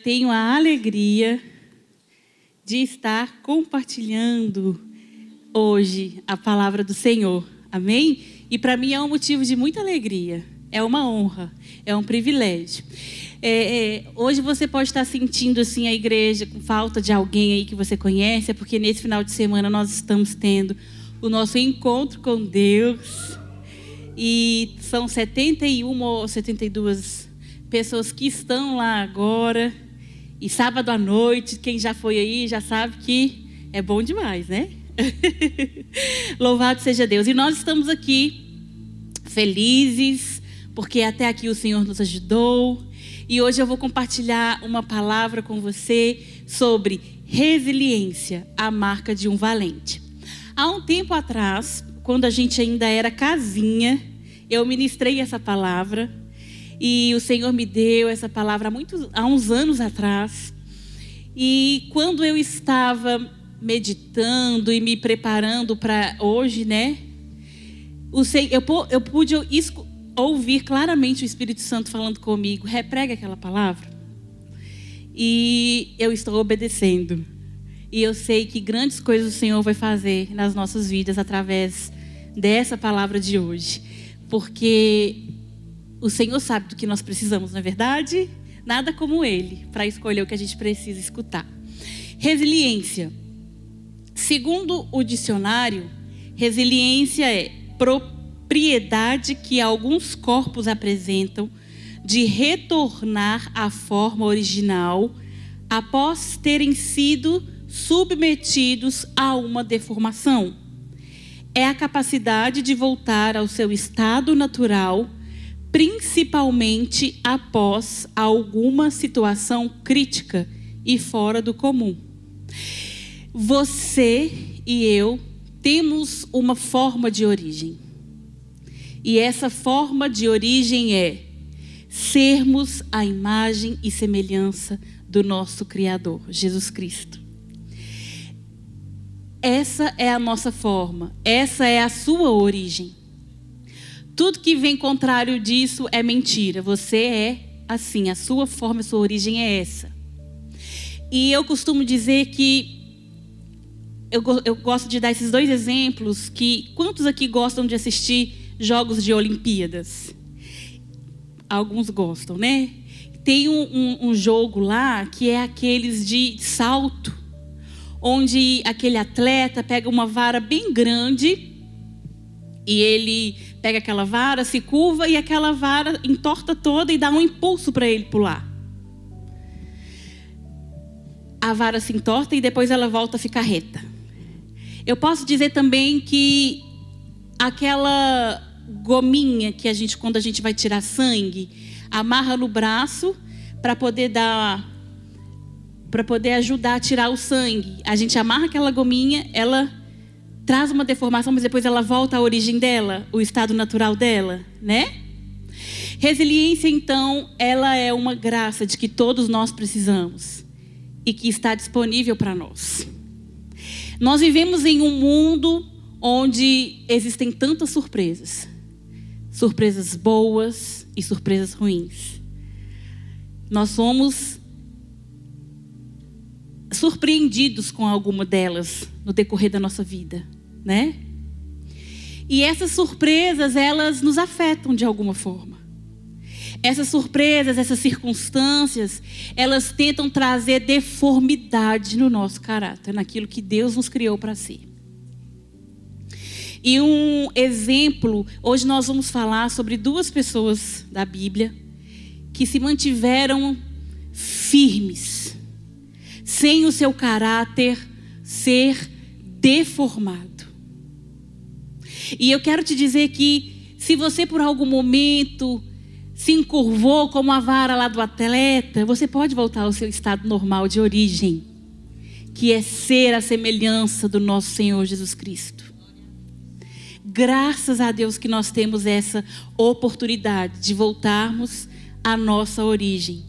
tenho a alegria de estar compartilhando hoje a palavra do Senhor. Amém? E para mim é um motivo de muita alegria. É uma honra, é um privilégio. Hoje você pode estar sentindo assim a igreja com falta de alguém aí que você conhece, porque nesse final de semana nós estamos tendo o nosso encontro com Deus. E são 71 ou 72 pessoas que estão lá agora. E sábado à noite, quem já foi aí já sabe que é bom demais, né? Louvado seja Deus. E nós estamos aqui felizes, porque até aqui o Senhor nos ajudou. E hoje eu vou compartilhar uma palavra com você sobre resiliência, a marca de um valente. Há um tempo atrás, quando a gente ainda era casinha, eu ministrei essa palavra. E o Senhor me deu essa palavra há uns anos atrás. E quando eu estava meditando e me preparando para hoje, né? Eu pude ouvir claramente o Espírito Santo falando comigo: repregue aquela palavra. E eu estou obedecendo. E eu sei que grandes coisas o Senhor vai fazer nas nossas vidas através dessa palavra de hoje. Porque o Senhor sabe do que nós precisamos, não é verdade? Nada como Ele para escolher o que a gente precisa escutar. Resiliência. Segundo o dicionário, resiliência é propriedade que alguns corpos apresentam de retornar à forma original após terem sido submetidos a uma deformação. É a capacidade de voltar ao seu estado natural, principalmente após alguma situação crítica e fora do comum. Você e eu temos uma forma de origem. E essa forma de origem é sermos a imagem e semelhança do nosso Criador, Jesus Cristo. Essa é a nossa forma, essa é a sua origem. Tudo que vem contrário disso é mentira. Você é assim, a sua forma, a sua origem é essa. E eu costumo dizer que eu gosto de dar esses dois exemplos, que quantos aqui gostam de assistir jogos de Olimpíadas? Alguns gostam, né? Tem um jogo lá que é aqueles de salto, onde aquele atleta pega uma vara bem grande e ele pega aquela vara, se curva e aquela vara entorta toda e dá um impulso para ele pular. A vara se entorta e depois ela volta a ficar reta. Eu posso dizer também que aquela gominha que quando a gente vai tirar sangue, amarra no braço para poder ajudar a tirar o sangue. A gente amarra aquela gominha, ela traz uma deformação, mas depois ela volta à origem dela, o estado natural dela, né? Resiliência, então, ela é uma graça de que todos nós precisamos e que está disponível para nós. Nós vivemos em um mundo onde existem tantas surpresas. Surpresas boas e surpresas ruins. Nós somos surpreendidos com alguma delas no decorrer da nossa vida, né? E essas surpresas, elas nos afetam de alguma forma. Essas surpresas, essas circunstâncias, elas tentam trazer deformidade no nosso caráter, naquilo que Deus nos criou para ser. E um exemplo, hoje nós vamos falar sobre duas pessoas da Bíblia que se mantiveram firmes, sem o seu caráter ser deformado. E eu quero te dizer que se você por algum momento se encurvou como a vara lá do atleta, você pode voltar ao seu estado normal de origem, que é ser a semelhança do nosso Senhor Jesus Cristo. Graças a Deus que nós temos essa oportunidade de voltarmos à nossa origem.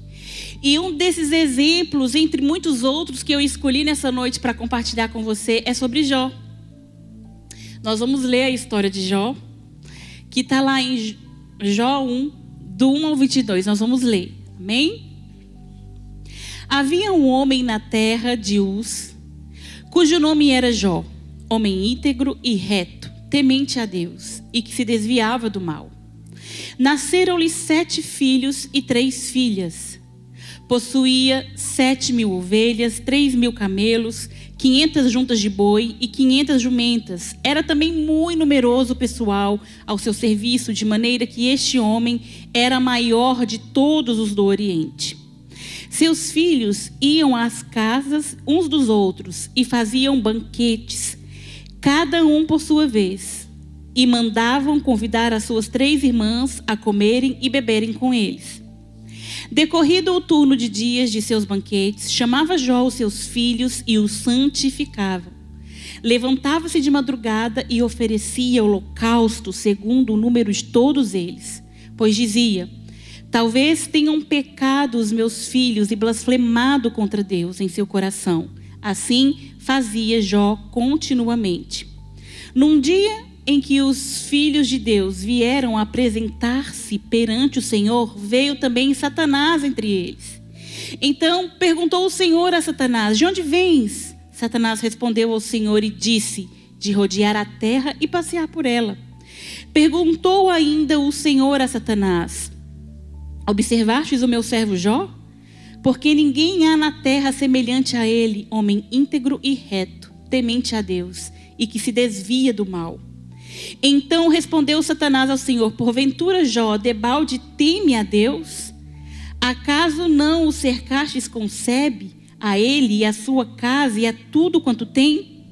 E um desses exemplos, entre muitos outros que eu escolhi nessa noite para compartilhar com você, é sobre Jó. Nós vamos ler a história de Jó, que está lá em Jó 1, do 1 ao 22. Nós vamos ler, amém? Havia um homem na terra de Uz, cujo nome era Jó, homem íntegro e reto, temente a Deus, e que se desviava do mal. Nasceram-lhe 7 filhos e 3 filhas. Possuía 7.000 ovelhas, 3.000 camelos, 500 juntas de boi e 500 jumentas. Era também muito numeroso o pessoal ao seu serviço, de maneira que este homem era maior de todos os do Oriente. Seus filhos iam às casas uns dos outros e faziam banquetes, cada um por sua vez, e mandavam convidar as suas 3 irmãs a comerem e beberem com eles. Decorrido o turno de dias de seus banquetes, chamava Jó os seus filhos e os santificava. Levantava-se de madrugada e oferecia holocausto segundo o número de todos eles, pois dizia: talvez tenham pecado os meus filhos e blasfemado contra Deus em seu coração. Assim fazia Jó continuamente. Num dia em que os filhos de Deus vieram apresentar-se perante o Senhor, veio também Satanás entre eles. Então perguntou o Senhor a Satanás: de onde vens? Satanás respondeu ao Senhor e disse: de rodear a terra e passear por ela. Perguntou ainda o Senhor a Satanás: observastes o meu servo Jó? Porque ninguém há na terra semelhante a ele, homem íntegro e reto, temente a Deus, e que se desvia do mal. Então respondeu Satanás ao Senhor: porventura Jó debalde teme a Deus? Acaso não o cercastes com sebe, a ele e a sua casa e a tudo quanto tem?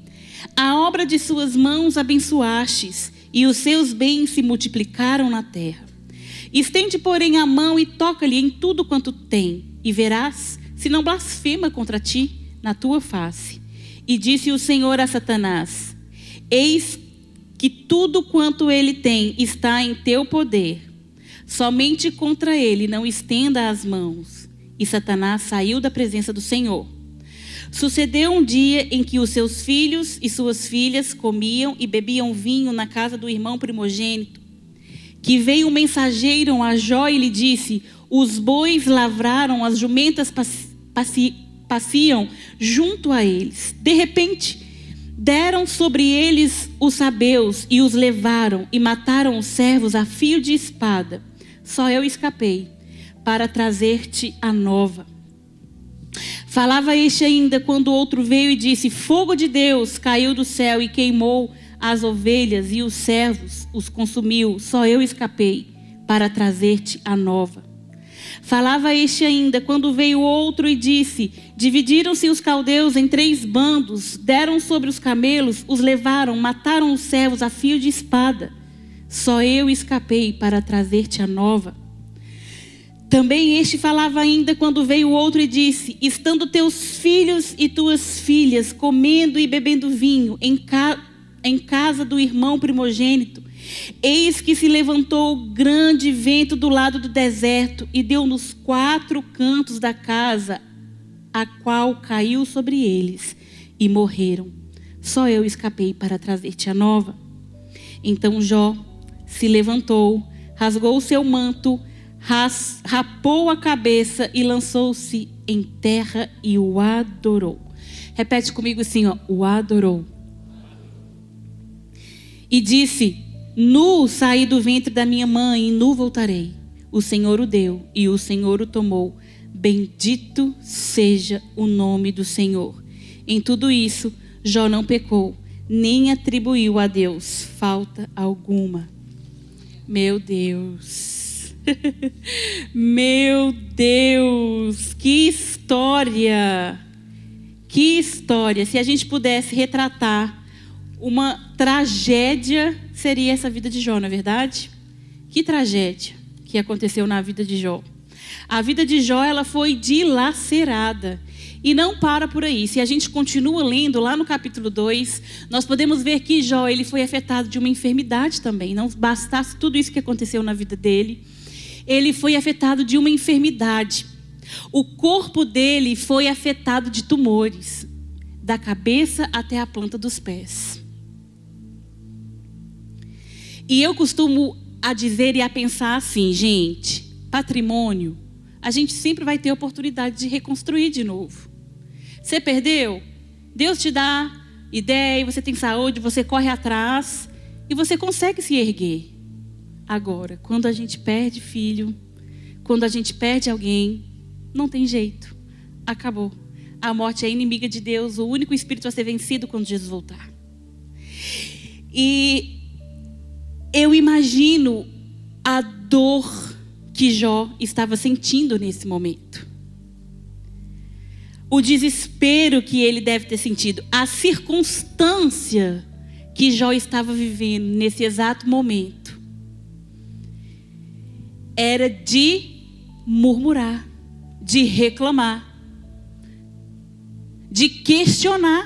A obra de suas mãos abençoastes, e os seus bens se multiplicaram na terra. Estende, porém, a mão e toca-lhe em tudo quanto tem, e verás se não blasfema contra ti na tua face. E disse o Senhor a Satanás: eis que tudo quanto ele tem está em teu poder. Somente contra ele não estenda as mãos. E Satanás saiu da presença do Senhor. Sucedeu um dia em que os seus filhos e suas filhas comiam e bebiam vinho na casa do irmão primogênito, que veio um mensageiro a Jó e lhe disse: os bois lavraram, as jumentas passeam junto a eles. De repente, deram sobre eles os sabeus e os levaram e mataram os servos a fio de espada. Só eu escapei para trazer-te a nova. Falava este ainda quando outro veio e disse: fogo de Deus caiu do céu e queimou as ovelhas e os servos os consumiu. Só eu escapei para trazer-te a nova. Falava este ainda quando veio outro e disse: dividiram-se os caldeus em 3 bandos, deram sobre os camelos, os levaram, mataram os servos a fio de espada. Só eu escapei para trazer-te a nova. Também este falava ainda quando veio outro e disse: estando teus filhos e tuas filhas comendo e bebendo vinho em casa do irmão primogênito, eis que se levantou grande vento do lado do deserto e deu nos 4 cantos da casa, a qual caiu sobre eles e morreram. Só eu escapei para trazer-te a nova. Então Jó se levantou, rasgou o seu manto, rapou a cabeça e lançou-se em terra e o adorou. Repete comigo assim, ó: o adorou. E disse: nu saí do ventre da minha mãe e nu voltarei. O Senhor o deu e o Senhor o tomou. Bendito seja o nome do Senhor. Em tudo isso, Jó não pecou, nem atribuiu a Deus falta alguma. Meu Deus. Meu Deus. Que história. Que história. Se a gente pudesse retratar uma tragédia, seria essa vida de Jó, não é verdade? Que tragédia que aconteceu na vida de Jó. A vida de Jó, ela foi dilacerada. E não para por aí. Se a gente continua lendo lá no capítulo 2, nós podemos ver que Jó, ele foi afetado de uma enfermidade também. Não bastasse tudo isso que aconteceu na vida dele, ele foi afetado de uma enfermidade. O corpo dele foi afetado de tumores, da cabeça até a planta dos pés. E eu costumo a dizer e a pensar assim, gente, patrimônio a gente sempre vai ter a oportunidade de reconstruir de novo. Você perdeu? Deus te dá ideia, você tem saúde, você corre atrás e você consegue se erguer. Agora, quando a gente perde filho, quando a gente perde alguém, não tem jeito. Acabou. A morte é inimiga de Deus, o único espírito a ser vencido quando Jesus voltar. E eu imagino a dor que Jó estava sentindo nesse momento. O desespero que ele deve ter sentido. A circunstância que Jó estava vivendo nesse exato momento era de murmurar, de reclamar, de questionar.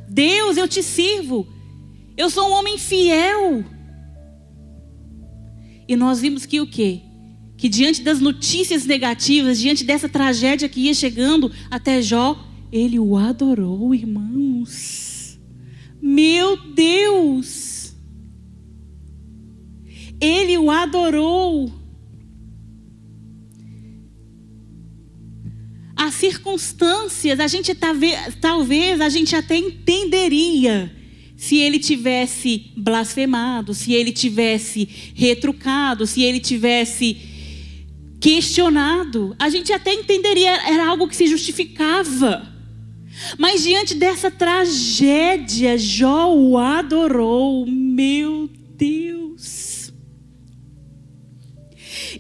Deus, eu te sirvo. Eu sou um homem fiel. E nós vimos que o quê? Que diante das notícias negativas, diante dessa tragédia que ia chegando até Jó, ele o adorou, irmãos. Meu Deus! Ele o adorou. As circunstâncias, a gente talvez a gente até entenderia se ele tivesse blasfemado, se ele tivesse retrucado, se ele tivesse questionado. A gente até entenderia, era algo que se justificava. Mas diante dessa tragédia, Jó o adorou. Meu Deus!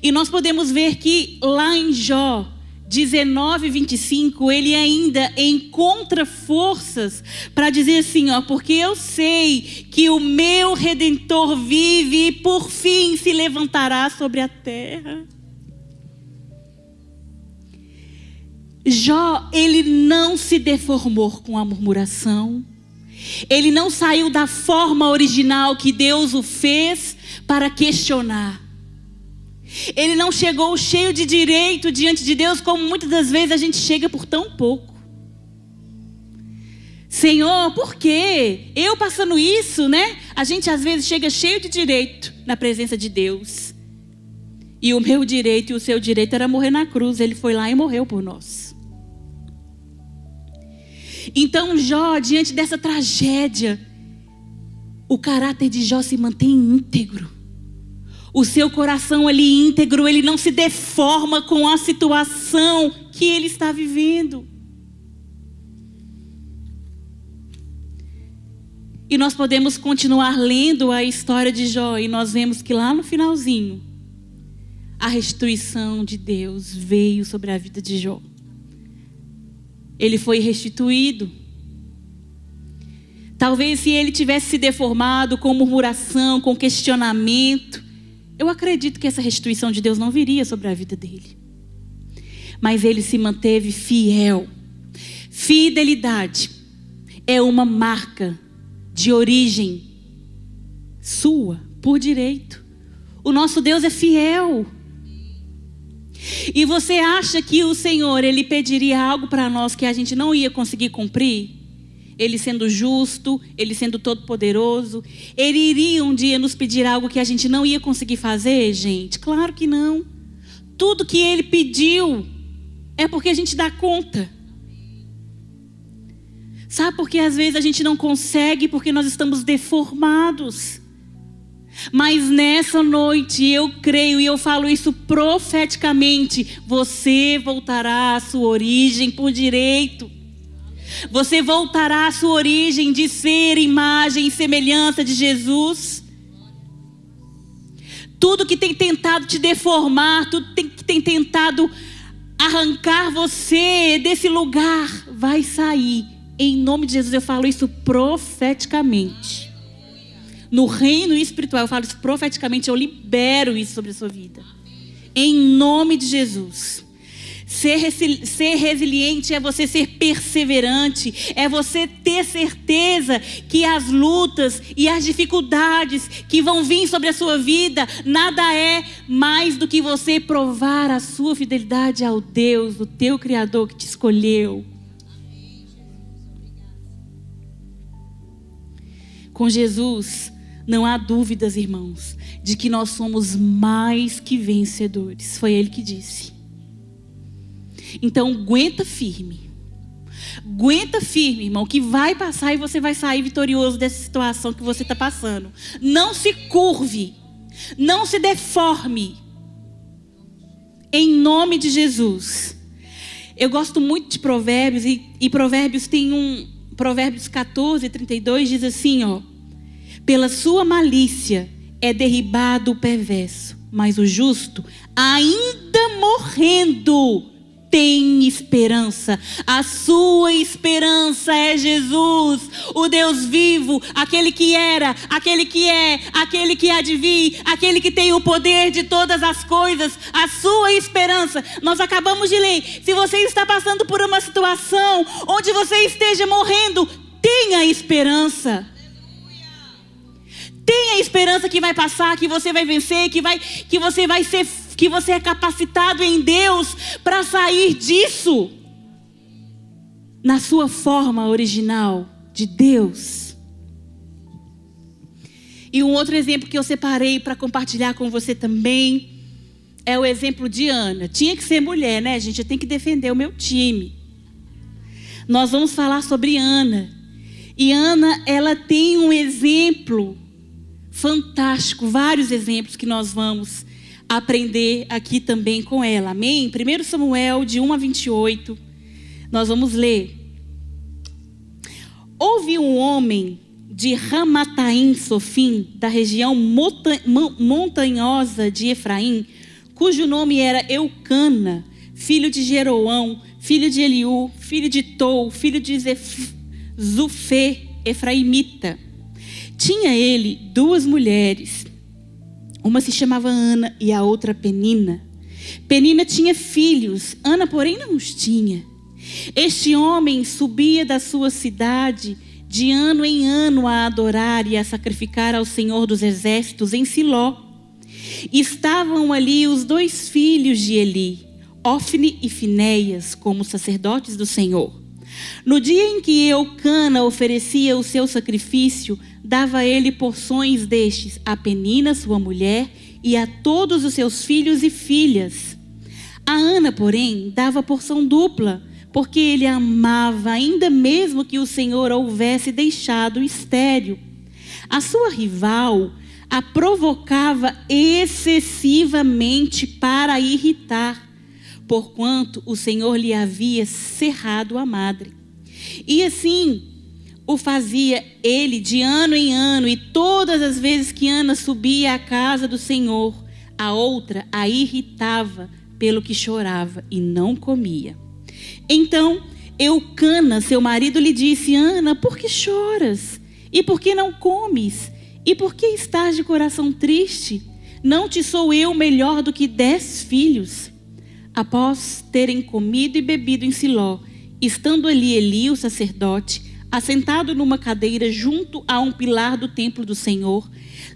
E nós podemos ver que lá em Jó 19:25, ele ainda encontra forças para dizer assim, porque eu sei que o meu Redentor vive e por fim se levantará sobre a terra. Jó, ele não se deformou com a murmuração. Ele não saiu da forma original que Deus o fez para questionar. Ele não chegou cheio de direito diante de Deus, como muitas das vezes a gente chega por tão pouco. Senhor, por quê? Eu passando isso, né? A gente às vezes chega cheio de direito na presença de Deus. E o meu direito e o seu direito era morrer na cruz. Ele foi lá e morreu por nós. Então Jó, diante dessa tragédia, o caráter de Jó se mantém íntegro. O seu coração ali íntegro, ele não se deforma com a situação que ele está vivendo. E nós podemos continuar lendo a história de Jó e nós vemos que lá no finalzinho, a restituição de Deus veio sobre a vida de Jó. Ele foi restituído. Talvez se ele tivesse se deformado com murmuração, com questionamento, eu acredito que essa restituição de Deus não viria sobre a vida dele. Mas ele se manteve fiel. Fidelidade é uma marca de origem sua, por direito. O nosso Deus é fiel. E você acha que o Senhor, ele pediria algo para nós que a gente não ia conseguir cumprir? Ele sendo justo, ele sendo todo-poderoso, ele iria um dia nos pedir algo que a gente não ia conseguir fazer, gente? Claro que não. Tudo que ele pediu é porque a gente dá conta. Sabe por que às vezes a gente não consegue? Porque nós estamos deformados. Mas nessa noite eu creio e eu falo isso profeticamente, você voltará à sua origem por direito. Você voltará à sua origem de ser imagem e semelhança de Jesus. Tudo que tem tentado te deformar, tudo que tem tentado arrancar você desse lugar, vai sair. Em nome de Jesus eu falo isso profeticamente. No reino espiritual eu falo isso profeticamente, eu libero isso sobre a sua vida. Em nome de Jesus. Ser resiliente é você ser perseverante, é você ter certeza que as lutas e as dificuldades que vão vir sobre a sua vida, nada é mais do que você provar a sua fidelidade ao Deus, o teu Criador que te escolheu. Com Jesus, não há dúvidas, irmãos, de que nós somos mais que vencedores. Foi Ele que disse. Então aguenta firme. Aguenta firme, irmão, que vai passar e você vai sair vitorioso dessa situação que você está passando. Não se curve. Não se deforme. Em nome de Jesus. Eu gosto muito de Provérbios. E Provérbios tem Provérbios 14, 32 diz assim, ó. Pela sua malícia é derribado o perverso, mas o justo, ainda morrendo, tem esperança. A sua esperança é Jesus, o Deus vivo, aquele que era, aquele que é, aquele que há de vir, aquele que tem o poder de todas as coisas. A sua esperança. Nós acabamos de ler. Se você está passando por uma situação onde você esteja morrendo, tenha esperança. Tenha esperança que vai passar, que você vai vencer, que você é capacitado em Deus para sair disso na sua forma original de Deus. E um outro exemplo que eu separei para compartilhar com você também é o exemplo de Ana. Tinha que ser mulher, né, gente? Eu tenho que defender o meu time. Nós vamos falar sobre Ana. E Ana, ela tem um exemplo fantástico, vários exemplos que nós vamos aprender aqui também com ela. Amém? 1 Samuel, de 1 a 28, nós vamos ler. Houve um homem de Ramataim Sofim, da região montanhosa de Efraim, cujo nome era Eucana, filho de Jeroão, filho de Eliú, filho de Tou, filho de Zufê, efraimita. Tinha ele 2 mulheres. Uma se chamava Ana e a outra Penina. Penina tinha filhos, Ana, porém, não os tinha. Este homem subia da sua cidade de ano em ano a adorar e a sacrificar ao Senhor dos Exércitos em Siló. Estavam ali os 2 filhos de Eli, Ofne e Finéias, como sacerdotes do Senhor. No dia em que Eucana oferecia o seu sacrifício, dava ele porções destes a Penina, sua mulher, e a todos os seus filhos e filhas. A Ana, porém, dava porção dupla, porque ele a amava, ainda mesmo que o Senhor a houvesse deixado estéril. A sua rival a provocava excessivamente para irritar, porquanto o Senhor lhe havia cerrado a madre. E assim o fazia ele de ano em ano, e todas as vezes que Ana subia à casa do Senhor, a outra a irritava, pelo que chorava e não comia. Então Eucana, seu marido, lhe disse: Ana, por que choras? E por que não comes? E por que estás de coração triste? Não te sou eu melhor do que 10 filhos? Após terem comido e bebido em Siló, estando ali Eli, o sacerdote, assentado numa cadeira junto a um pilar do templo do Senhor,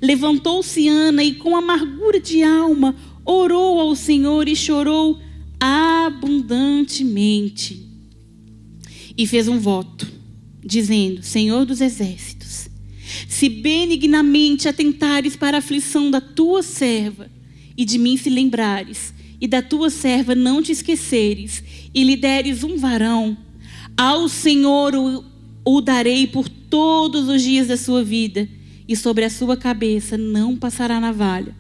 levantou-se Ana e com amargura de alma orou ao Senhor e chorou abundantemente. E fez um voto, dizendo: Senhor dos exércitos, se benignamente atentares para a aflição da tua serva, e de mim se lembrares, e da tua serva não te esqueceres, e lhe deres um varão, ao Senhor o darei por todos os dias da sua vida, e sobre a sua cabeça não passará navalha.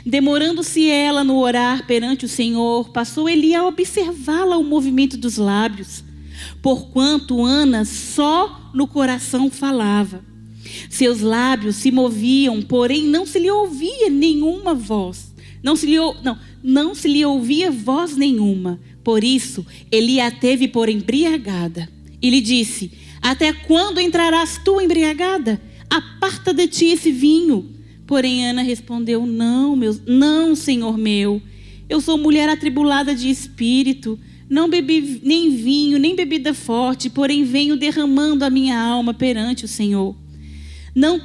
Demorando-se ela no orar perante o Senhor, passou Eli a observá-la o movimento dos lábios, porquanto Ana só no coração falava. Seus lábios se moviam, porém não se lhe ouvia nenhuma voz. Não se lhe ouvia voz nenhuma. Por isso, Eli a teve por embriagada. E lhe disse: até quando entrarás tu embriagada? Aparta de ti esse vinho. Porém Ana respondeu: não, Senhor meu. Eu sou mulher atribulada de espírito. Não bebi nem vinho, nem bebida forte, porém venho derramando a minha alma perante o Senhor. Não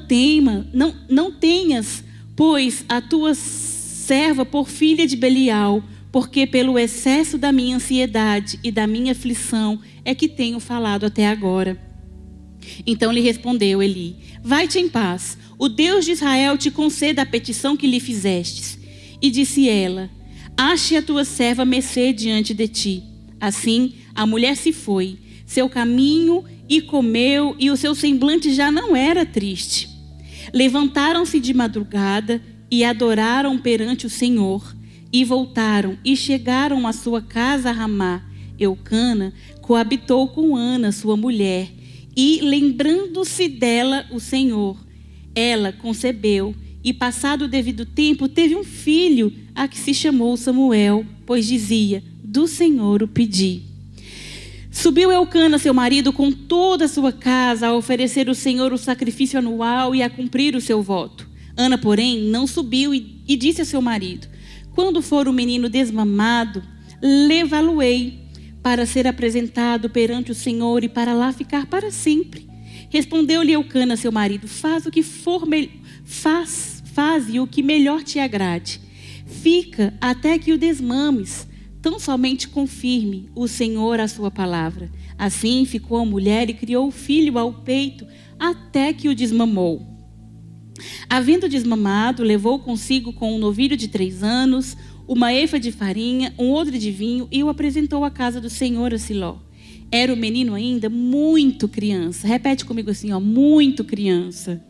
tenhas, pois, a tua serva por filha de Belial, porque pelo excesso da minha ansiedade e da minha aflição é que tenho falado até agora. Então lhe respondeu Eli: vai-te em paz, o Deus de Israel te conceda a petição que lhe fizestes. E disse ela: ache a tua serva mercê diante de ti. Assim, a mulher se foi, seu caminho, e comeu, e o seu semblante já não era triste. Levantaram-se de madrugada e adoraram perante o Senhor, e voltaram e chegaram à sua casa a Ramá. Eucana coabitou com Ana, sua mulher, e lembrando-se dela o Senhor, ela concebeu, e passado o devido tempo teve um filho, a que se chamou Samuel, pois dizia: do Senhor o pedi. Subiu Eucana, seu marido, com toda a sua casa, a oferecer ao Senhor o sacrifício anual e a cumprir o seu voto. Ana, porém, não subiu e disse a seu marido: quando for o menino desmamado, levá-lo-ei para ser apresentado perante o Senhor e para lá ficar para sempre. Respondeu-lhe Eucana, seu marido: faze o que melhor te agrade. Fica até que o desmames. Tão somente confirme o Senhor a sua palavra. Assim ficou a mulher e criou o filho ao peito até que o desmamou. Havendo desmamado, levou consigo com um novilho de 3 anos, uma efa de farinha, um odre de vinho, e o apresentou à casa do Senhor a Siló. Era o menino ainda muito criança. Repete comigo assim, muito criança.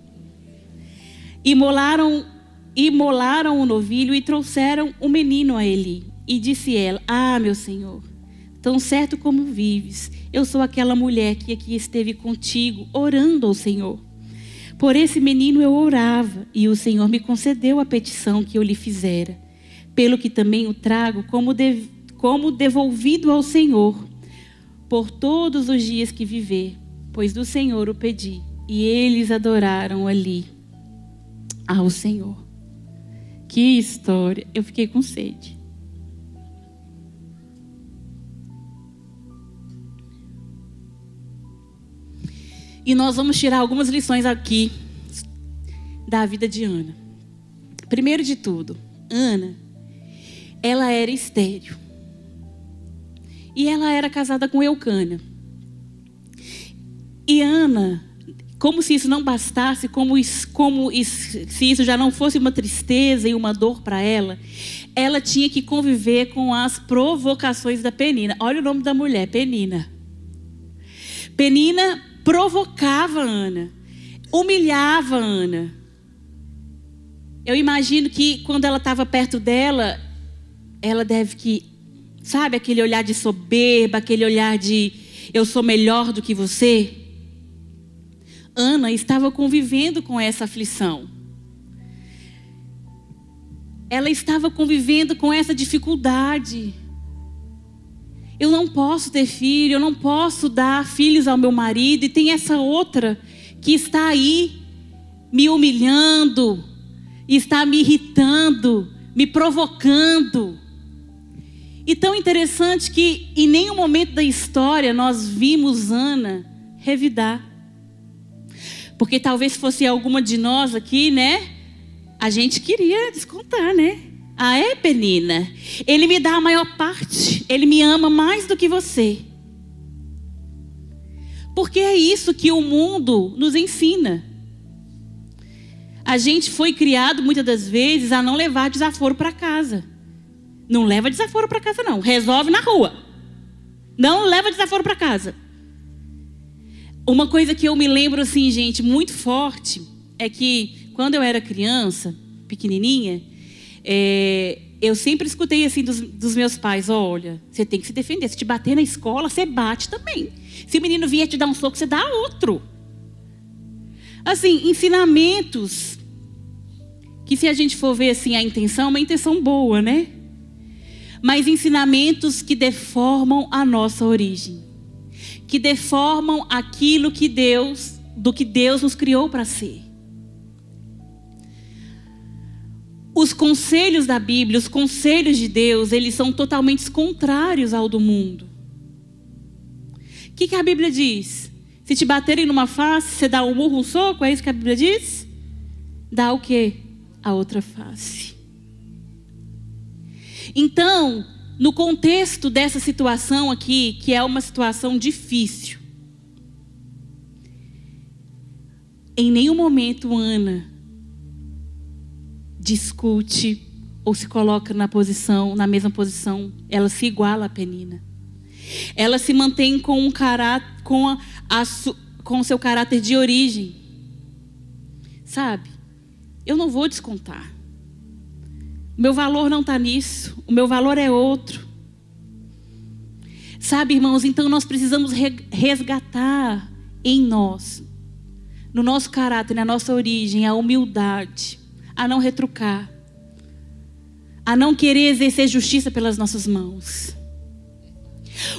Imolaram o novilho e trouxeram o menino a Eli. E disse ela: meu Senhor, tão certo como vives, eu sou aquela mulher que aqui esteve contigo, orando ao Senhor. Por esse menino eu orava, e o Senhor me concedeu a petição que eu lhe fizera. Pelo que também o trago como devolvido ao Senhor, por todos os dias que viver, pois do Senhor o pedi. E eles adoraram ali ao Senhor. Que história! Eu fiquei com sede. E nós vamos tirar algumas lições aqui da vida de Ana. Primeiro de tudo, Ana, ela era estéril. E ela era casada com Eucana. E Ana, como se isso não bastasse, se isso já não fosse uma tristeza e uma dor para ela, ela tinha que conviver com as provocações da Penina. Olha o nome da mulher, Penina. Penina provocava Ana, humilhava Ana. Eu imagino que quando ela estava perto dela, ela deve que, sabe, aquele olhar de soberba, aquele olhar de eu sou melhor do que você. Ana estava convivendo com essa aflição. Ela estava convivendo com essa dificuldade. Eu não posso ter filho, eu não posso dar filhos ao meu marido. E tem essa outra que está aí me humilhando, está me irritando, me provocando. E tão interessante que em nenhum momento da história nós vimos Ana revidar. Porque talvez fosse alguma de nós aqui, né? A gente queria descontar, né? Penina, ele me dá a maior parte, ele me ama mais do que você. Porque é isso que o mundo nos ensina. A gente foi criado muitas das vezes a não levar desaforo para casa. Não leva desaforo para casa não, resolve na rua. Não leva desaforo para casa. Uma coisa que eu me lembro assim, gente, muito forte, é que quando eu era criança, pequenininha, eu sempre escutei assim dos meus pais: olha, você tem que se defender, se te bater na escola, você bate também. Se o menino vier te dar um soco, você dá outro. Assim, ensinamentos que, se a gente for ver assim a intenção, é uma intenção boa, né? Mas ensinamentos que deformam a nossa origem, que deformam aquilo do que Deus nos criou para ser. Os conselhos da Bíblia, os conselhos de Deus, eles são totalmente contrários ao do mundo. O que a Bíblia diz? Se te baterem numa face, você dá um murro, um soco, é isso que a Bíblia diz? Dá o quê? A outra face. Então, no contexto dessa situação aqui, que é uma situação difícil, em nenhum momento Ana discute ou se coloca na mesma posição, ela se iguala a Penina. Ela se mantém com o seu caráter de origem. Sabe? Eu não vou descontar. O meu valor não está nisso. O meu valor é outro. Sabe, irmãos? Então nós precisamos resgatar em nós, no nosso caráter, na nossa origem, a humildade, a não retrucar, a não querer exercer justiça pelas nossas mãos.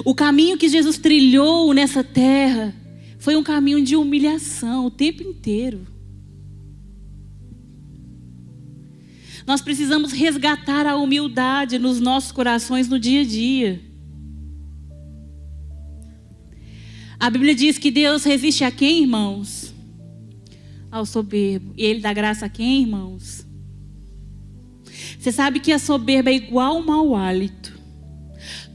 O caminho que Jesus trilhou nessa terra foi um caminho de humilhação o tempo inteiro. Nós precisamos resgatar a humildade nos nossos corações no dia a dia. A Bíblia diz que Deus resiste a quem, irmãos? Ao soberbo. E Ele dá graça a quem, irmãos? Você sabe que a soberba é igual ao mau hálito.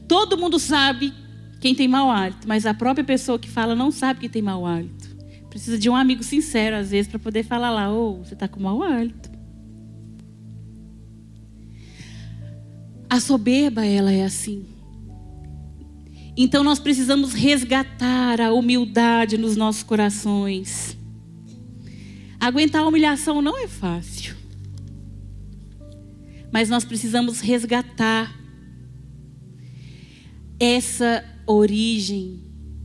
Todo mundo sabe quem tem mau hálito, mas a própria pessoa que fala não sabe que tem mau hálito. Precisa de um amigo sincero, às vezes, para poder falar lá, você está com mau hálito. A soberba, ela é assim. Então nós precisamos resgatar a humildade nos nossos corações. Aguentar a humilhação não é fácil. Mas nós precisamos resgatar essa origem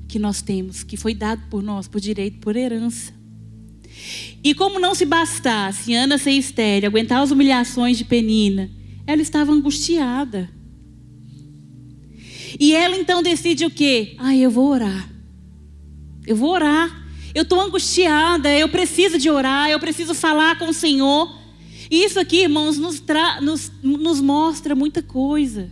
que nós temos, que foi dado por nós, por direito, por herança. E como não se bastasse Ana ser estéril, aguentar as humilhações de Penina, ela estava angustiada. E ela então decide o quê? Eu vou orar. Eu vou orar. Eu estou angustiada, eu preciso de orar, eu preciso falar com o Senhor. E isso aqui, irmãos, nos mostra muita coisa.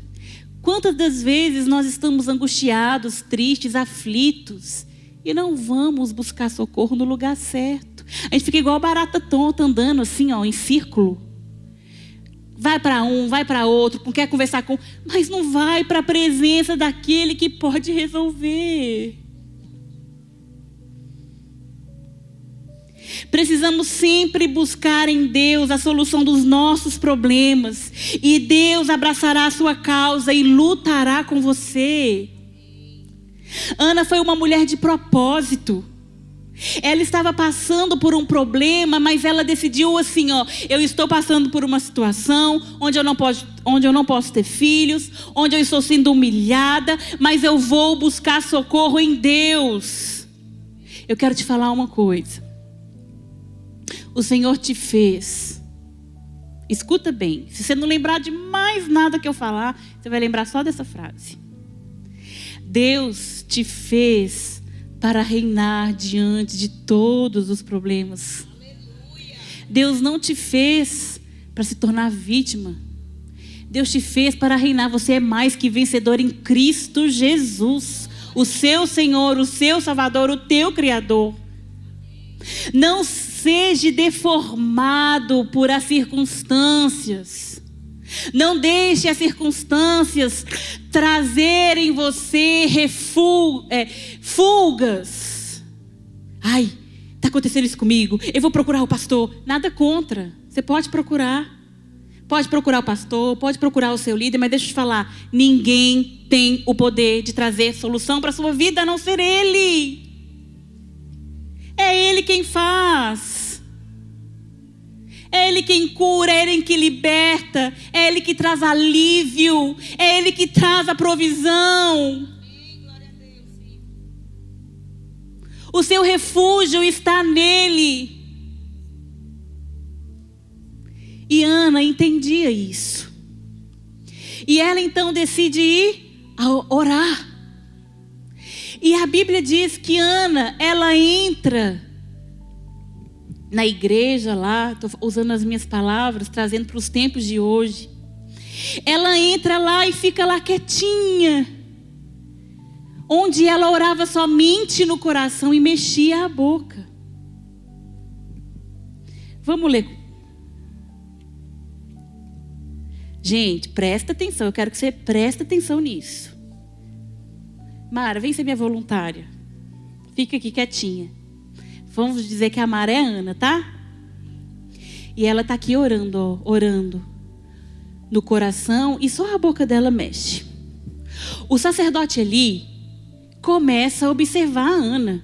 Quantas das vezes nós estamos angustiados, tristes, aflitos e não vamos buscar socorro no lugar certo. A gente fica igual barata tonta andando assim, em círculo. Vai para um, vai para outro, não quer conversar com... Mas não vai para a presença daquele que pode resolver. Precisamos sempre buscar em Deus a solução dos nossos problemas. E Deus abraçará a sua causa e lutará com você. Ana foi uma mulher de propósito. Ela estava passando por um problema, mas ela decidiu assim, eu estou passando por uma situação onde eu não posso ter filhos, onde eu estou sendo humilhada, mas eu vou buscar socorro em Deus. Eu quero te falar uma coisa. O Senhor te fez. Escuta bem, se você não lembrar de mais nada que eu falar, você vai lembrar só dessa frase. Deus te fez para reinar diante de todos os problemas. Aleluia. Deus não te fez para se tornar vítima. Deus te fez para reinar. Você é mais que vencedor em Cristo Jesus, o seu Senhor, o seu Salvador, o teu Criador. Não seja deformado por as circunstâncias. Não deixe as circunstâncias trazerem em você fugas. Está acontecendo isso comigo, eu vou procurar o pastor. Nada contra, você pode procurar. Pode procurar o pastor, pode procurar o seu líder, mas deixa eu te falar, ninguém tem o poder de trazer solução para a sua vida a não ser Ele. É Ele quem faz. É Ele quem cura, é Ele quem liberta, é Ele que traz alívio, é Ele que traz a provisão. Amém, glória a Deus, sim. O seu refúgio está nele. E Ana entendia isso. E ela então decide ir a orar. E a Bíblia diz que Ana, ela entra na igreja lá, estou usando as minhas palavras, trazendo para os tempos de hoje. Ela entra lá e fica lá quietinha, onde ela orava somente no coração e mexia a boca. Vamos ler. Gente, presta atenção, eu quero que você preste atenção nisso. Mara, vem ser minha voluntária. Fica aqui quietinha. Vamos dizer que a Mara é a Ana, tá? E ela está aqui orando no coração e só a boca dela mexe. O sacerdote Eli começa a observar a Ana,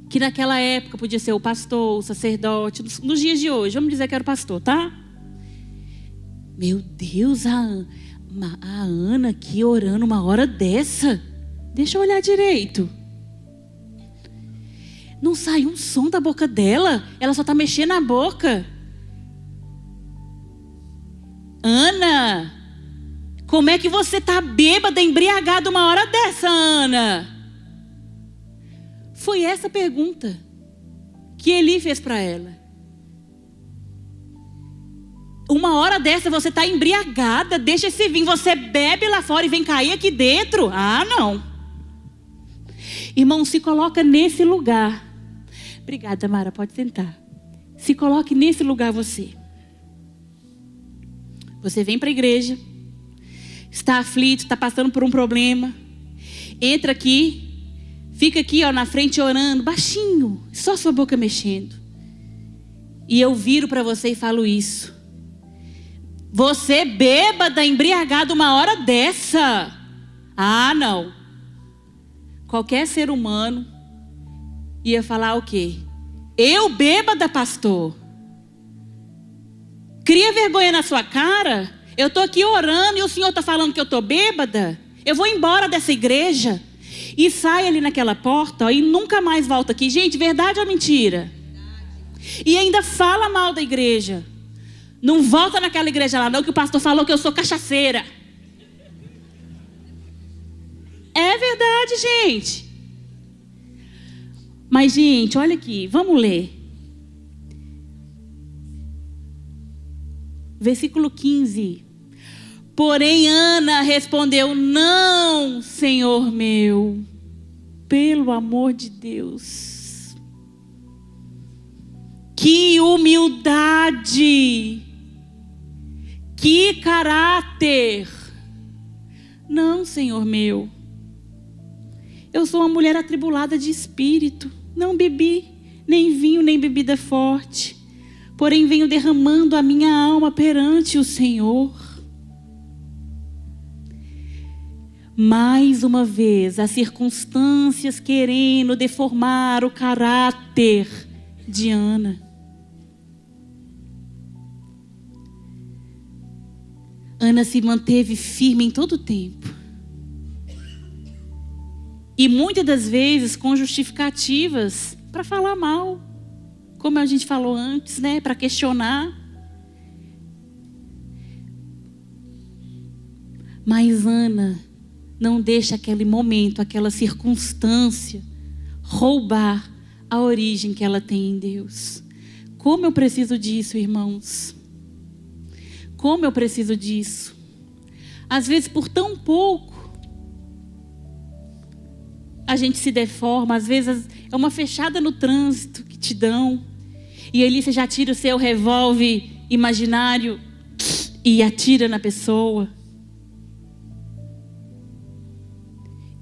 que naquela época podia ser o pastor, o sacerdote, nos dias de hoje, vamos dizer que era o pastor, tá? Meu Deus, a Ana aqui orando uma hora dessa. Deixa eu olhar direito. Não sai um som da boca dela, ela só está mexendo a boca. Ana, como é que você está bêbada, embriagada uma hora dessa, Ana? Foi essa pergunta que Eli fez para ela. Uma hora dessa você está embriagada, deixa esse vinho, você bebe lá fora e vem cair aqui dentro? Ah, não. Irmão, se coloca nesse lugar. Obrigada, Mara, pode sentar. Se coloque nesse lugar você. Você vem para a igreja, está aflito, está passando por um problema. Entra aqui. Fica aqui, ó, na frente orando, baixinho, só sua boca mexendo. E eu viro para você e falo isso. Você bêbada, embriagada uma hora dessa? Ah, não. Qualquer ser humano ia falar o quê? Eu bêbada, pastor? Cria vergonha na sua cara? Eu estou aqui orando e o senhor está falando que eu estou bêbada? Eu vou embora dessa igreja. E sai ali naquela porta, ó, e nunca mais volta aqui. Gente, verdade ou mentira? E ainda fala mal da igreja. Não volta naquela igreja lá não, que o pastor falou que eu sou cachaceira. É verdade, gente. Mas, gente, olha aqui, vamos ler. Versículo 15. Porém, Ana respondeu: não, Senhor meu, pelo amor de Deus. Que humildade, que caráter. Não, Senhor meu, eu sou uma mulher atribulada de espírito, não bebi nem vinho, nem bebida forte, porém venho derramando a minha alma perante o Senhor. Mais uma vez, as circunstâncias querendo deformar o caráter de Ana. Ana se manteve firme em todo o tempo. E muitas das vezes com justificativas para falar mal. Como a gente falou antes, né? Para questionar. Mas Ana não deixa aquele momento, aquela circunstância roubar a origem que ela tem em Deus. Como eu preciso disso, irmãos? Como eu preciso disso? Às vezes por tão pouco a gente se deforma. Às vezes é uma fechada no trânsito que te dão. E ali você já tira o seu revólver imaginário e atira na pessoa.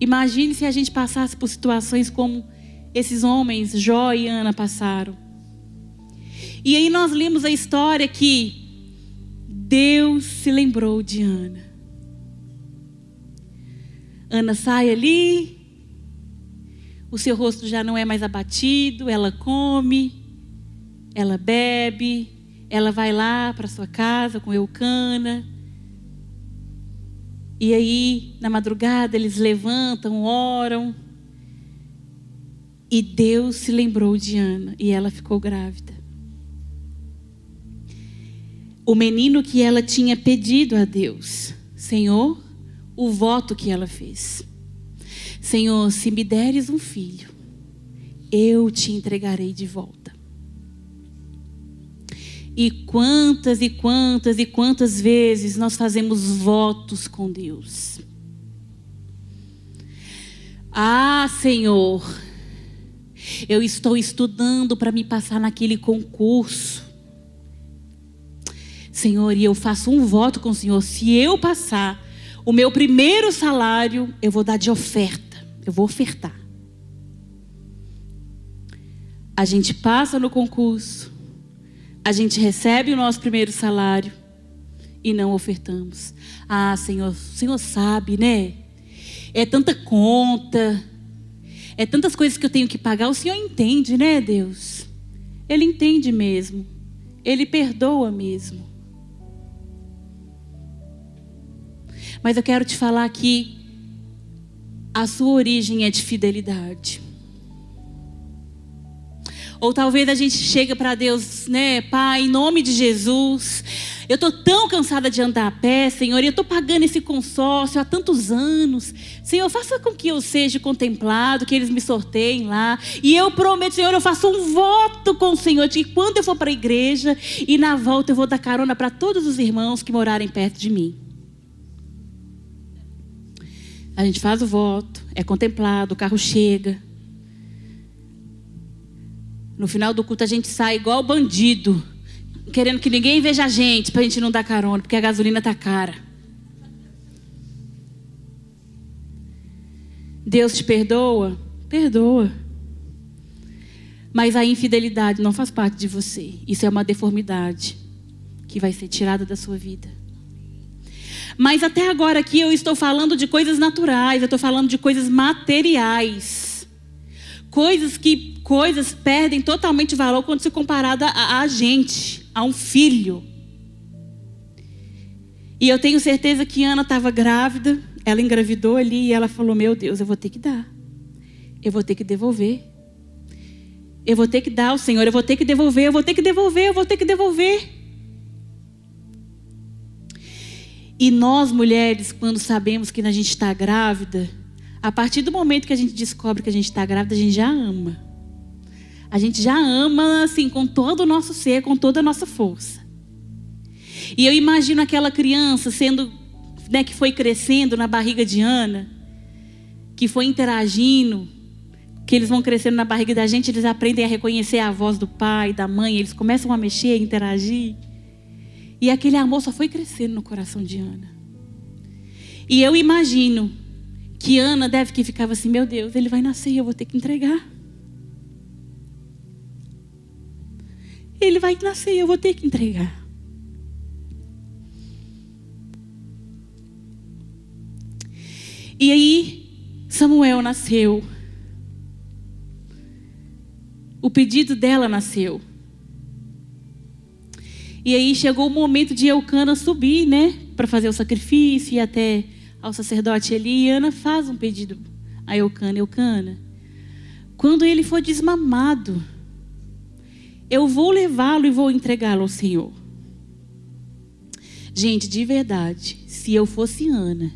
Imagine se a gente passasse por situações como esses homens, Jó e Ana, passaram. E aí nós lemos a história que Deus se lembrou de Ana. Ana sai ali, o seu rosto já não é mais abatido, ela come, ela bebe, ela vai lá para sua casa com Eucana. E aí, na madrugada, eles levantam, oram. E Deus se lembrou de Ana e ela ficou grávida. O menino que ela tinha pedido a Deus. Senhor, o voto que ela fez. Senhor, se me deres um filho, eu te entregarei de volta. E quantas e quantas e quantas vezes nós fazemos votos com Deus. Ah, Senhor, eu estou estudando para me passar naquele concurso. Senhor, e eu faço um voto com o Senhor. Se eu passar, o meu primeiro salário eu vou dar de oferta. Eu vou ofertar. A gente passa no concurso. A gente recebe o nosso primeiro salário. e não ofertamos. Ah, Senhor, o Senhor sabe, né? É tanta conta, é tantas coisas que eu tenho que pagar. O Senhor entende, né, Deus? Ele entende mesmo. Ele perdoa mesmo. Mas eu quero te falar que a sua origem é de fidelidade. Ou talvez a gente chega para Deus, né, Pai, em nome de Jesus, eu estou tão cansada de andar a pé, Senhor, e eu estou pagando esse consórcio há tantos anos. Senhor, faça com que eu seja contemplado, que eles me sorteiem lá. E eu prometo, Senhor, eu faço um voto com o Senhor, de que quando eu for para a igreja e na volta eu vou dar carona para todos os irmãos que morarem perto de mim. A gente faz o voto, é contemplado, o carro chega. No final do culto a gente sai igual bandido, querendo que ninguém veja a gente, para a gente não dar carona, porque a gasolina está cara. Deus te perdoa? Perdoa. Mas a infidelidade não faz parte de você. Isso é uma deformidade que vai ser tirada da sua vida. Mas até agora aqui eu estou falando de coisas naturais, eu estou falando de coisas materiais. Coisas perdem totalmente valor quando se comparada a gente, a um filho. E eu tenho certeza que Ana estava grávida, ela engravidou ali e ela falou, meu Deus, eu vou ter que dar. Eu vou ter que devolver. Eu vou ter que dar ao Senhor, eu vou ter que devolver, eu vou ter que devolver, eu vou ter que devolver. E nós mulheres, quando sabemos que a gente está grávida, a partir do momento que a gente descobre que a gente está grávida, a gente já ama. A gente já ama, assim, com todo o nosso ser, com toda a nossa força. E eu imagino aquela criança sendo, né, que foi crescendo na barriga de Ana, que foi interagindo, que eles vão crescendo na barriga da gente, eles aprendem a reconhecer a voz do pai, da mãe, eles começam a mexer, a interagir. E aquele amor só foi crescendo no coração de Ana. E eu imagino que Ana deve que ficava assim, meu Deus, ele vai nascer e eu vou ter que entregar. Ele vai nascer e eu vou ter que entregar. E aí, Samuel nasceu. O pedido dela nasceu. E aí chegou o momento de Eucana subir, né? Para fazer o sacrifício e até ao sacerdote Eli. E Ana faz um pedido a Eucana. Eucana, quando ele for desmamado, eu vou levá-lo e vou entregá-lo ao Senhor. Gente, de verdade, se eu fosse Ana,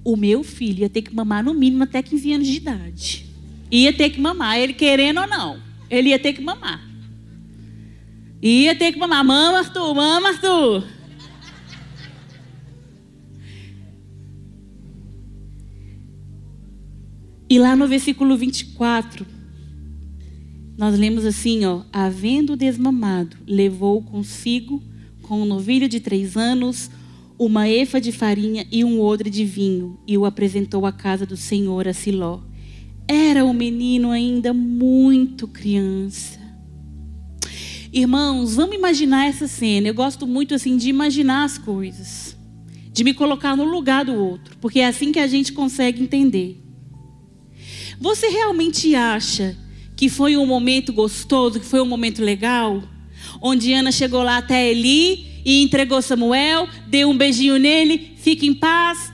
o meu filho ia ter que mamar no mínimo até 15 anos de idade. Ia ter que mamar, ele querendo ou não. Ele ia ter que mamar. Ia ter que mamar. Mama, Arthur, mama, Arthur. E lá no versículo 24, nós lemos assim, ó. Havendo desmamado, levou consigo, com um novilho de 3 anos, uma efa de farinha e um odre de vinho, e o apresentou à casa do Senhor a Siló. Era um menino ainda muito criança. Irmãos, vamos imaginar essa cena. Eu gosto muito assim de imaginar as coisas, de me colocar no lugar do outro, porque é assim que a gente consegue entender. Você realmente acha que foi um momento gostoso, que foi um momento legal? Onde Ana chegou lá até Eli e entregou Samuel, deu um beijinho nele, fica em paz.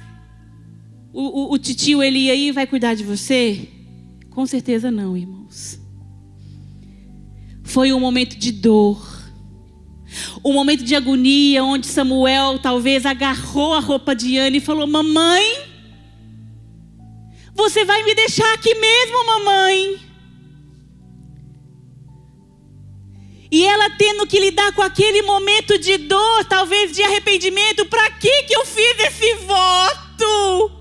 O titio Eli aí vai cuidar de você? Com certeza não, irmãos. Foi um momento de dor. Um momento de agonia, onde Samuel talvez agarrou a roupa de Ana e falou, mamãe, você vai me deixar aqui mesmo, mamãe? E ela tendo que lidar com aquele momento de dor, talvez de arrependimento. Para que eu fiz esse voto?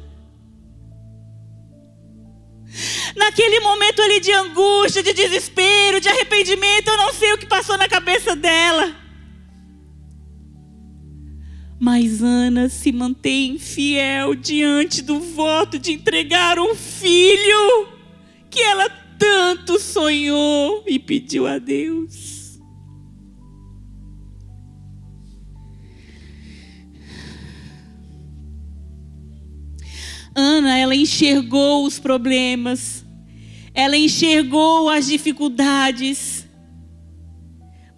Naquele momento ali de angústia, de desespero, de arrependimento, eu não sei o que passou na cabeça dela. Mas Ana se mantém fiel diante do voto de entregar um filho que ela tanto sonhou e pediu a Deus. Ana, ela enxergou os problemas, ela enxergou as dificuldades,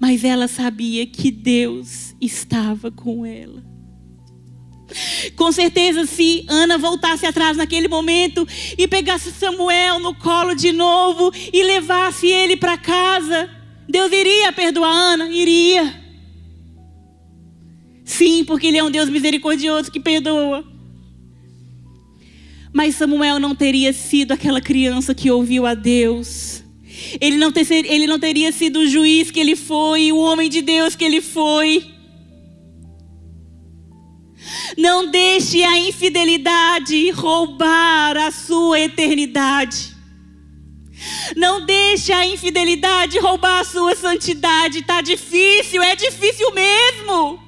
mas ela sabia que Deus estava com ela. Com certeza, se Ana voltasse atrás naquele momento e pegasse Samuel no colo de novo e levasse ele para casa, Deus iria perdoar Ana? Iria. Sim, porque Ele é um Deus misericordioso que perdoa. Mas Samuel não teria sido aquela criança que ouviu a Deus. Ele não teria sido o juiz que ele foi, o homem de Deus que ele foi. Não deixe a infidelidade roubar a sua eternidade. Não deixe a infidelidade roubar a sua santidade. Está difícil, é difícil mesmo.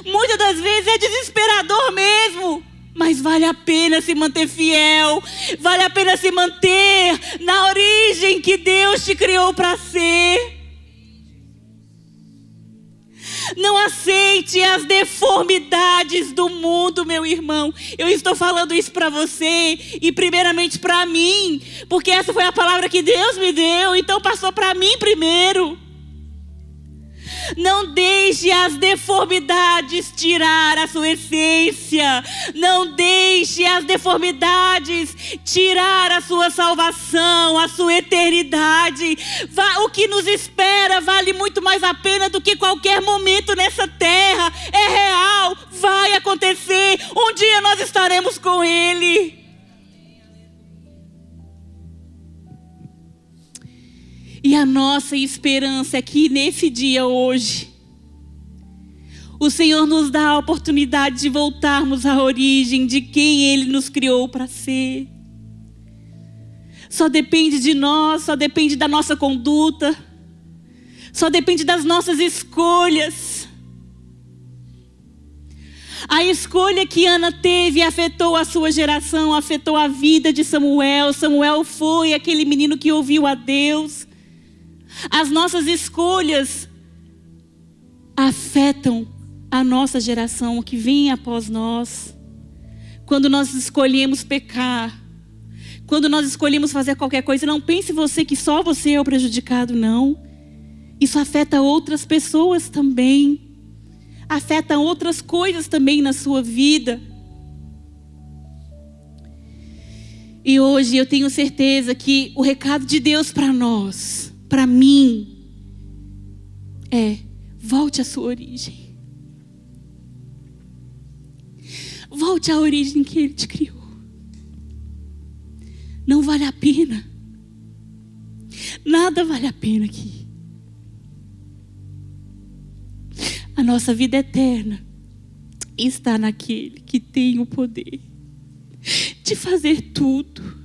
Muitas das vezes é desesperador mesmo. Mas vale a pena se manter fiel. Vale a pena se manter na origem que Deus te criou para ser. Não aceite as deformidades do mundo, meu irmão. Eu estou falando isso para você e primeiramente para mim, porque essa foi a palavra que Deus me deu, então passou para mim primeiro. Não deixe as deformidades tirar a sua essência. Não deixe as deformidades tirar a sua salvação, a sua eternidade. O que nos espera vale muito mais a pena do que qualquer momento nessa terra. É real, vai acontecer. Um dia nós estaremos com Ele. E a nossa esperança é que nesse dia hoje, o Senhor nos dá a oportunidade de voltarmos à origem de quem Ele nos criou para ser. Só depende de nós, só depende da nossa conduta, só depende das nossas escolhas. A escolha que Ana teve afetou a sua geração, afetou a vida de Samuel. Samuel foi aquele menino que ouviu a Deus. As nossas escolhas afetam a nossa geração, o que vem após nós. Quando nós escolhemos pecar, quando nós escolhemos fazer qualquer coisa, não pense você que só você é o prejudicado, não. Isso afeta outras pessoas também. Afeta outras coisas também na sua vida. E hoje eu tenho certeza que o recado de Deus para nós, para mim, volte à sua origem. Volte à origem que Ele te criou. Não vale a pena. Nada vale a pena aqui. A nossa vida eterna está naquele que tem o poder de fazer tudo.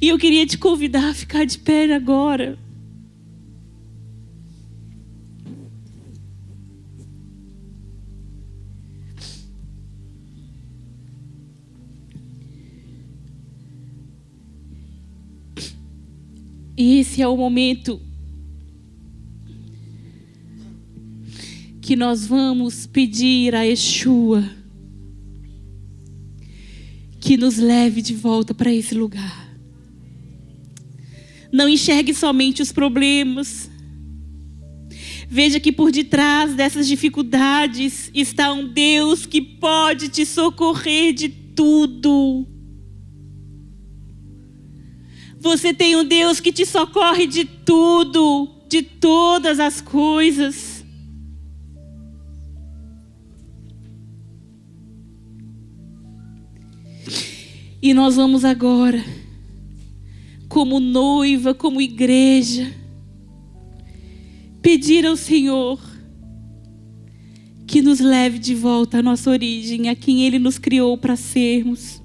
E eu queria te convidar a ficar de pé agora. E esse é o momento que nós vamos pedir a Yeshua que nos leve de volta para esse lugar. Não enxergue somente os problemas. Veja que por detrás dessas dificuldades está um Deus que pode te socorrer de tudo. Você tem um Deus que te socorre de tudo, de todas as coisas. E nós vamos agora, como noiva, como igreja, pedir ao Senhor que nos leve de volta à nossa origem, a quem Ele nos criou para sermos.